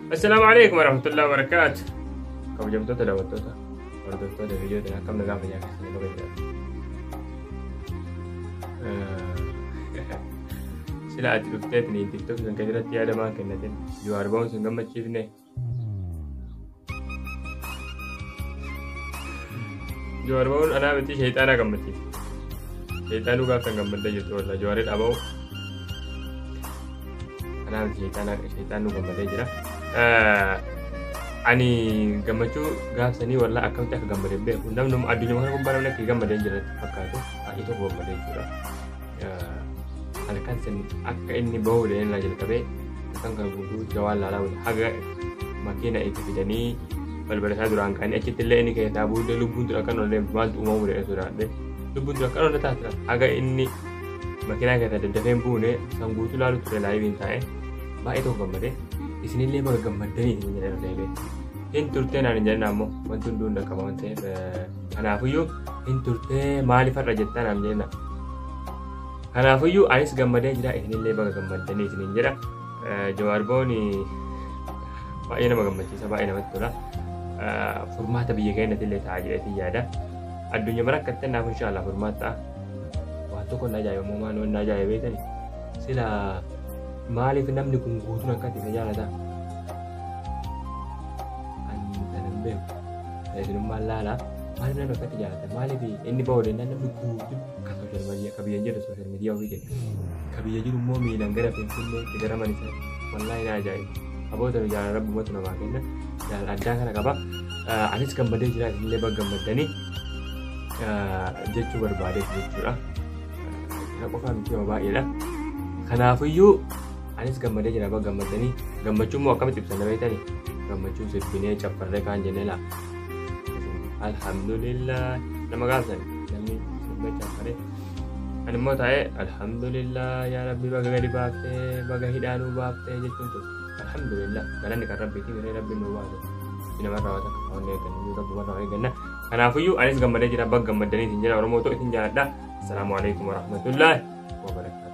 Assalamualaikum warahmatullahi wabarakatuh. Kabajamtoota daawwattoota hordoftoota viidiyoo kana akkam nagaa fayyaa keessanii baga sila ati dhufteetiniin tiktok sun kan irratti yaadamaan kennatin Jawaar ba'uun sun gammachiifne Jawaar ba'uun anaa miti sheexaanaa gammachiif sheexaanuu gaaf kan gammadda jirtu walla Jawaarii dhaba'u anaa miti sheexaanuu gammadee jira. Ani gammachuu gaafsanii walla akkamitti akka gammadee beeku namni addunyaa kana gubbaa namni akka gammadee jiratti fakkaatu haadhi tokko gammadee jira. Halkan san akka inni bahu deemnaa jalqabee kan guutuu Jawaan laalaa haga makiina itti fidanii balbala isaa duraan kaanii achitti illee inni keessaa buutee lubbuun tura kan olee maaltu uumamu dha sodaadhe lubbuun tura kan olee taasisa haga inni makiinaa keessaa daddafeen buune san guutuu laalu ture laayibiin taa'e baay'ee tokko gammadee isinillee baga gammaddanii isin jedhan deebee hin turtee naan hin jedhan ammoo wanti hunduun dhaqqaba waan ta'eef kanaafiyyuu hin turtee maaliif har'a jettaa naan jenna kanaafiyyuu anis gammadee jira isinillee baga gammaddanii isin jedha. Jawaar ba'uun baay'ee nama gammachiisa baay'ee namatti tola furmaata biyya keenyatti illee ta'a jedheetiin yaada addunyaa mara akka ta'e inshaallah furmaata ta'a waan tokko na ajaa'ibamoo maal waan na ajaa'ibeetani sila maaliif namni kun guutuun akkatti isa jaalata ani kanan beeku isinummaan laala maaliif namni akkatti jaalata maaliif inni ba'uudhaan namni guutuun akka sooshaal miidiyaa akka biyya jiru sooshaal miidiyaa ofii jedhe akka biyya jiru immoo miilaan gara finfinnee itti garaman isaa wallaahi na ajaa'iba aboota jaalala rabbumatu namaa kenna jaalala addaa kana qaba anis gammadee jira isinillee baga gammaddanii jechuu barbaadeef jechuudha kana qofaa miti yoo baay'eedha kanaafiyyuu anis gammadee jira baga gammaddanii gammachuun moo akkamitti ibsan beektanii gammachuun sirbinee cabbarree kaan jennee laa alhamdulillah nama gaafsan namni sirbee cabbarree ani immoo taa'ee alhamdulillah yaa rabbi baga gadi baaftee baga hidhaanuu baaftee jechuun ture alhamdulillah galanni kan rabbiitii miree rabbiin nuu baate namarraa waan akka waan eeggannu rabbumarraa eegganna kanaafiyyuu anis gammadee jira baga gammaddanii isin jedha oromoo ta'u isin jaaladha assalaamu alaikum warahmatullahi wabarakatuh.